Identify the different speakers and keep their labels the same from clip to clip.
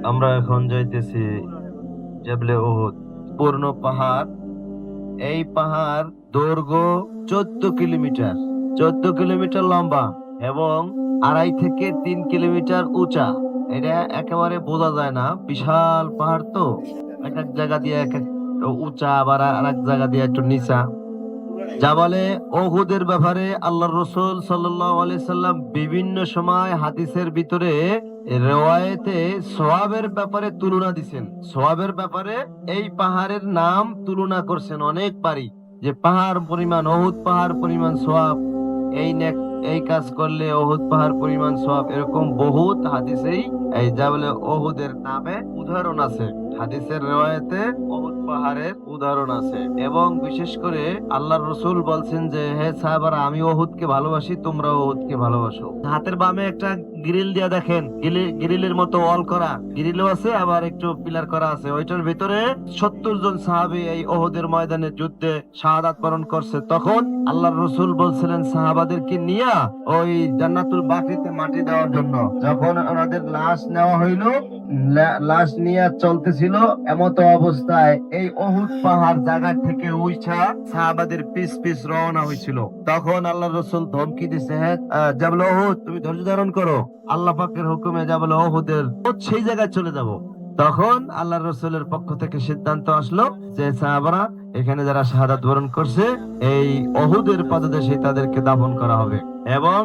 Speaker 1: আমরা এখন যাইতেছি জাবলে উহুদ, পূর্ণ পাহাড়। এই পাহাড় দৈর্ঘ্য 14 কিলোমিটার, 14 কিলোমিটার লম্বা এবং 2.5 থেকে 3 কিলোমিটার উঁচা। এটা একেবারে বোঝা যায় না, বিশাল পাহাড় তো। এক এক জায়গা দিয়ে এক এক উঁচা, আবার আর এক জায়গা দিয়ে একটু নিচা। জাবালে ওহুদের ব্যাপারে আল্লাহ রসুল সাল্লাল্লাহু আলাইহি সাল্লাম বিভিন্ন সময় হাদিসের ভিতরে রিওয়ায়েতে সওয়াবের ব্যাপারে তুলনা দিছেন। সওয়াবের ব্যাপারে এই পাহাড়ের নাম তুলনা করছেন অনেকবারই, যে পাহাড় পরিমাণ, ওহুদ পাহাড় পরিমাণ সওয়াব, এই নেক, এই কাজ করলে ওহুদ পাহাড় পরিমাণ সওয়াব। এরকম বহুত হাদিসেই এই জাবালে ওহুদের নামে উদাহরণ আছে। হাদিসের রিওয়ায়েতে ওহুদ পাহাড়ের উদাহরণ আছে। এবং বিশেষ করে আল্লাহর রাসূল বলছেন যে, হে সাহাবারা, আমি ওহুদকে ভালোবাসি, তোমরা ওহুদকে ভালোবাসো। হাতের বামে একটা গ্রিল দিয়া দেখেন, গ্রিলের মতো ওয়াল করা, গ্রিলও আছে আবার একটু পিলার করা আছে। ওইটার ভিতরে 70 জন সাহাবী এই ওহুদের ময়দানে যুদ্ধে শাহাদাত বরণ করছে। তখন আল্লাহর রাসূল বলছিলেন সাহাবাদেরকে নিয়া ওই জান্নাতুল বাকিতে মাটি দেওয়ার জন্য। যখন ওনাদের লাশ নেওয়া হইল, লাশ নিয়ে চলতেছিল, এমত অবস্থায় এই অহুদ পাহাড় জায়গা থেকে উইছা সাহাবাদের পিস পিস রওনা হয়েছিল। তখন আল্লাহ রসুল ধমকি দিছে, হ্যাঁ জাবল অহুদ, তুমি ধৈর্য ধারণ করো, আল্লাহ পাকের হুকুমে জাবল অহুদের সেই জায়গায় চলে যাব। তখন আল্লাহ রসুলের পক্ষ থেকে সিদ্ধান্ত আসলো যে সাহাবারা, এখানে যারা শাহাদাত বরণ করছে এই অহুদের পাদদেশে তাদেরকে দাফন করা হবে। এবং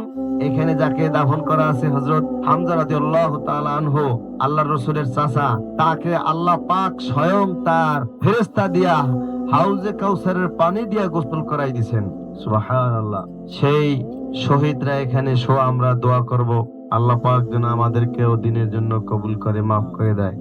Speaker 1: এখানে যাকে দাফন করা আছে হযরত হামজা রাদিয়াল্লাহু তাআলা আনহু, আল্লাহর রাসূলের চাচা, তাকে আল্লাহ পাক স্বয়ং তার ফেরেশতা দিয়া হাউজে কাউসারের পানি দিয়া গোসল করাই দিবেন। সুবহানাল্লাহ। সেই শহীদরা এখানে শোয়া, আমরা দোয়া করব আল্লাহ পাক যেন আমাদেরকেও দিনের জন্য কবুল করে, মাফ করে দেয়।